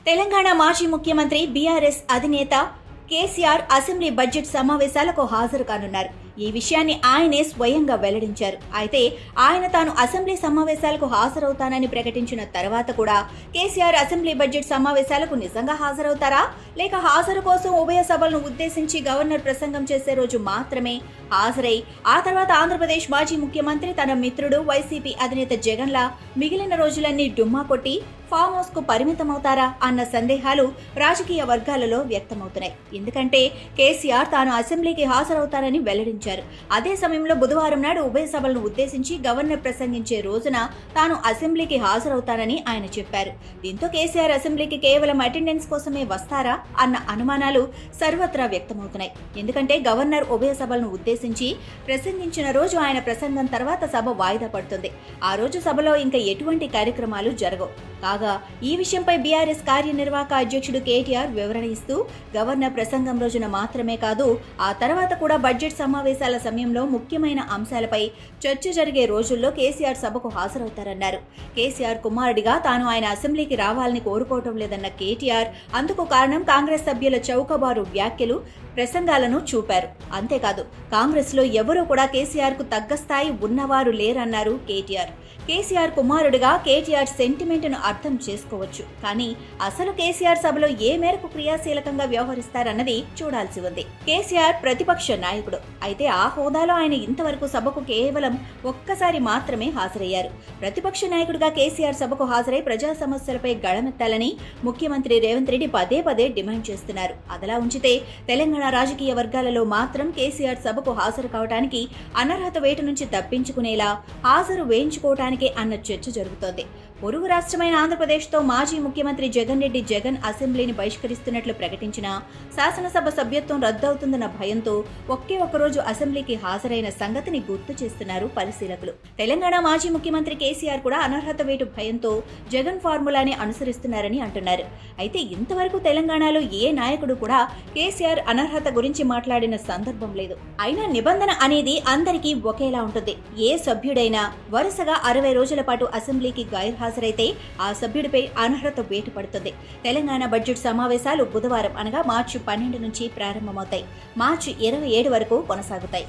తెలంగాణ మాజీ ముఖ్యమంత్రి బీఆర్ఎస్ అధినేత కేసీఆర్ అసెంబ్లీ బడ్జెట్ సమావేశాలకు హాజరు కానున్నారు. ఈ విషయాన్ని ఆయనే స్వయంగా వెల్లడించారు. అయితే ఆయన తాను అసెంబ్లీ సమావేశాలకు హాజరవుతానని ప్రకటించిన తర్వాత కూడా కేసీఆర్ అసెంబ్లీ బడ్జెట్ సమావేశాలకు నిజంగా హాజరవుతారా, లేక హాజరు కోసం ఉభయ సభలను ఉద్దేశించి గవర్నర్ ప్రసంగం చేసే రోజు మాత్రమే హాజరై ఆ తర్వాత ఆంధ్రప్రదేశ్ మాజీ ముఖ్యమంత్రి తన మిత్రుడు వైసీపీ అధినేత జగన్లా మిగిలిన రోజులన్నీ డుమ్మా కొట్టి ఫామ్ హౌస్ కు పరిమితమవుతారా అన్న సందేహాలు రాజకీయ వర్గాలలో వ్యక్తమవుతున్నాయి. ఎందుకంటే కేసీఆర్ తాను అసెంబ్లీకి హాజరవుతారని వెల్లడించారు. అదే సమయంలో బుధవారం నాడు ఉభయ సభలను ఉద్దేశించి గవర్నర్ ప్రసంగించే రోజున తాను అసెంబ్లీకి హాజరవుతానని ఆయన చెప్పారు. దీంతో కేసీఆర్ అసెంబ్లీకి కేవలం అటెండెన్స్ కోసమే వస్తారా అన్న అనుమానాలు సర్వత్రా వ్యక్తమవుతున్నాయి. ఎందుకంటే గవర్నర్ ఉభయ సభలను ఉద్దేశించి ప్రసంగించిన రోజు ఆయన ప్రసంగం తర్వాత సభ వాయిదా పడుతుంది. ఆ రోజు సభలో ఇంకా ఎటువంటి కార్యక్రమాలు జరగవు. కాగా ఈ విషయంపై బీఆర్ఎస్ కార్యనిర్వాహక అధ్యక్షుడు కేటీఆర్ వివరణ ఇస్తూ గవర్నర్ ప్రసంగం రోజున మాత్రమే కాదు, ఆ తర్వాత కూడా బడ్జెట్ సమావేశాల సమయంలో ముఖ్యమైన అంశాలపై చర్చ జరిగే రోజుల్లో కేసీఆర్ సభకు హాజరవుతారన్నారు. కేసీఆర్ కుమారుడిగా తాను ఆయన అసెంబ్లీకి రావాలని కోరుకోవటం లేదన్న కేటీఆర్ అందుకు కారణం కాంగ్రెస్ సభ్యుల చౌకబారు వ్యాఖ్యలు, ప్రసంగాలను చూపారు. అంతేకాదు కాంగ్రెస్ లో ఎవరూ కూడా కేసీఆర్ కు తగ్గ స్థాయి ఉన్నవారు లేరన్నారు కేటీఆర్. కేసీఆర్ కుమారుడిగా కేటీఆర్ సెంటిమెంట్ ను అర్థం చేసుకోవచ్చు, కానీ అసలు కేసీఆర్ సభలో ఏ మేరకు క్రియాశీలకంగా వ్యవహరిస్తారన్నది చూడాల్సి ఉంది. కేసీఆర్ ప్రతిపక్ష నాయకుడు అయితే ఆ హోదాలో ఆయన ఇంతవరకు సభకు కేవలం ఒక్కసారి మాత్రమే హాజరయ్యారు. ప్రతిపక్ష నాయకుడిగా కేసీఆర్ సభకు హాజరై ప్రజా సమస్యలపై గళమెత్తాలని ముఖ్యమంత్రి రేవంత్ రెడ్డి పదే పదే డిమాండ్ చేస్తున్నారు. అదలా ఉంచితే తెలంగాణ రాజకీయ వర్గాలలో మాత్రం కేసీఆర్ సభకు హాజరు కావడానికి అనర్హత వేటు నుంచి తప్పించుకునేలా హాజరు వేయించుకోవటానికే అన్న చర్చ జరుగుతోంది. పొరుగు రాష్ట్రమైన ఆంధ్రప్రదేశ్తో మాజీ ముఖ్యమంత్రి జగన్ రెడ్డి అసెంబ్లీని బహిష్కరిస్తున్నట్లు ప్రకటించిన శాసనసభ సభ్యత్వం రద్దవుతుందన్న భయంతో ఒకే ఒక్కరోజు అసెంబ్లీకి హాజరైన సంగతిని గుర్తు చేస్తున్నారు పరిశీలకులు. తెలంగాణ మాజీ ముఖ్యమంత్రి కేసీఆర్ కూడా అనర్హత వేటు భయంతో జగన్ ఫార్ములాని అనుసరిస్తున్నారని అంటున్నారు. అయితే ఇంతవరకు తెలంగాణలో ఏ నాయకుడు కూడా కేసీఆర్ అనర్హత గురించి మాట్లాడిన సందర్భం లేదు. అయినా నిబంధన అనేది అందరికీ ఒకేలా ఉంటుంది. ఏ సభ్యుడైనా వరుసగా 60 రోజుల పాటు అసెంబ్లీకి హాజరైతే ఆ సభ్యుడిపై అనర్హత వేటు పడుతుంది. తెలంగాణ బడ్జెట్ సమావేశాలు బుధవారం అనగా మార్చి 12 నుంచి ప్రారంభమవుతాయి. మార్చి 27 వరకు కొనసాగుతాయి.